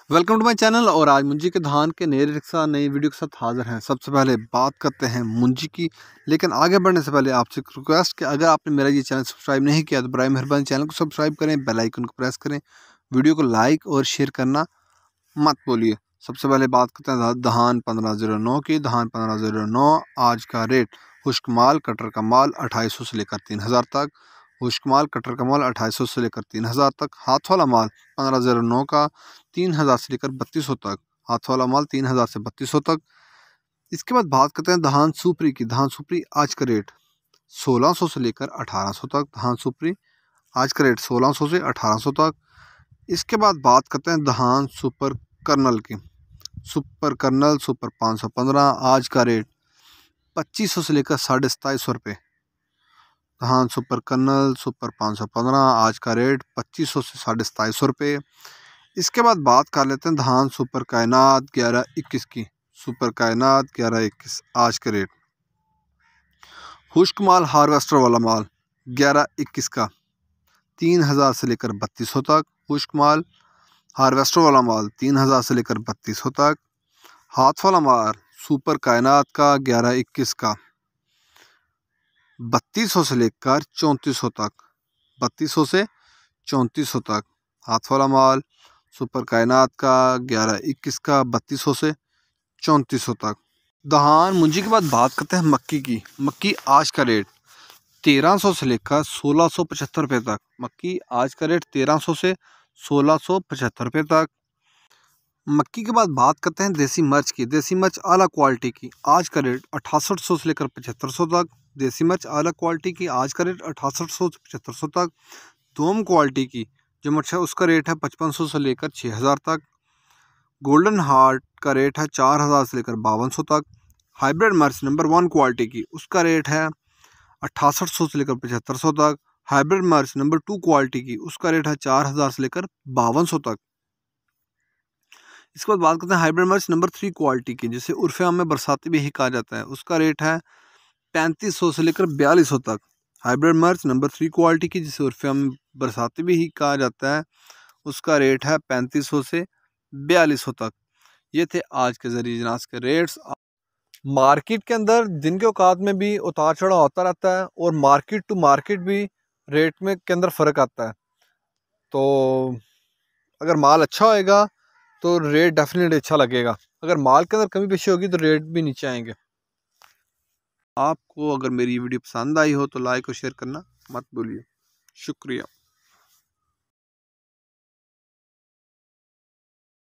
Welcome to my channel. और आज मुंजी के धान के नए रिक्शा नई वीडियो के साथ हाजिर हैं। सबसे पहले बात करते हैं मुंजी की, लेकिन आगे बढ़ने से पहले आपसे रिक्वेस्ट कि अगर आपने मेरा ये चैनल सब्सक्राइब नहीं किया तो बराए मेहरबानी चैनल को सब्सक्राइब करें, बेल आइकन को प्रेस करें, वीडियो को लाइक और शेयर करना मत भूलिए। सबसे पहले बात करते हैं धान 1509 की। धान 1509 आज का रेट खुश्क माल कटर का माल 2800 से लेकर 3000 तक। खुश्क माल कटर का माल 2800 से लेकर 3000 तक। हाथ वाला माल 1509 का 3000 से लेकर 3200 तक। हाथ वाला माल 3000 से 3200 तक। इसके बाद बात करते हैं धान सुपरी की। धान सुपरी आज का रेट 1600 से लेकर 1800 तक। धान सुपरी आज का रेट 1600 से 1800 तक। इसके बाद बात करते हैं धान सुपर कर्नल की। सुपर कर्नल सुपर 515 आज का रेट 2500 से लेकर 2750 रुपये। धान सुपर कर्नल सुपर 515 आज का रेट 2500 से 2750 रुपये। इसके बाद बात कर लेते हैं धान सुपर कायनात 1121 की। सुपर कायनात 1121 आज का रेट। खुश्क माल हार्वेस्टर वाला माल 1121 का 3000 से लेकर 3200 तक। खुश्क माल हार्वेस्टर वाला माल 3000 से लेकर 3200 तक। हाथ वाला माल सुपर कायनात का 1121 का 3200 से लेकर 3400 तक। 3200 से 3400 तक। हाथ वाला माल सुपर कायनात का 1121 का 3200 से 3400 तक। धान मुंजी के बाद बात करते हैं मक्की की। मक्की आज का रेट 1300 से लेकर 1675 रुपये तक। मक्की आज का रेट 1300 से 1675 रुपये तक। मक्की के बाद बात करते हैं देसी मिर्च की। देसी मिर्च आला क्वालिटी की आज का रेट 6800 से लेकर 7500 तक। देसी मिर्च आला क्वालिटी की आज का रेट 6800 से 7500 तक। दोम क्वालिटी की जो मिर्च है उसका रेट है 5500 से लेकर 6000 तक। गोल्डन हार्ट का रेट है 4000 से लेकर 5200 तक। हाइब्रिड मिर्च नंबर 1 क्वालिटी की उसका रेट है 6800 से लेकर 7500 तक। हाइब्रिड मिर्च नंबर 2 क्वालिटी की उसका रेट है 4000 से लेकर 5200 तक। इसके बाद बात करते हैं हाइब्रिड मिर्च नंबर 3 क्वालिटी की, जिसे उर्फे आम में बरसाती भी कहा जाता है। उसका रेट है 3500 से लेकर 4200 तक। हाइब्रिड मिर्च नंबर 3 क्वालिटी की, जिसे उर्फे आम में बरसाती भी कहा जाता है, उसका रेट है 3500 से 4200 तक। ये थे आज के ज़रिए अजनास के रेट्स। मार्केट के अंदर दिन के औकात में भी उतार चढ़ाव होता रहता है और मार्केट टू मार्केट भी रेट में के अंदर फ़र्क आता है। तो अगर माल अच्छा होएगा तो रेट डेफिनेटली अच्छा लगेगा। अगर माल के अंदर कमी पेशी होगी तो रेट भी नीचे आएंगे। आपको अगर मेरी वीडियो पसंद आई हो तो लाइक और शेयर करना मत भूलिए। शुक्रिया।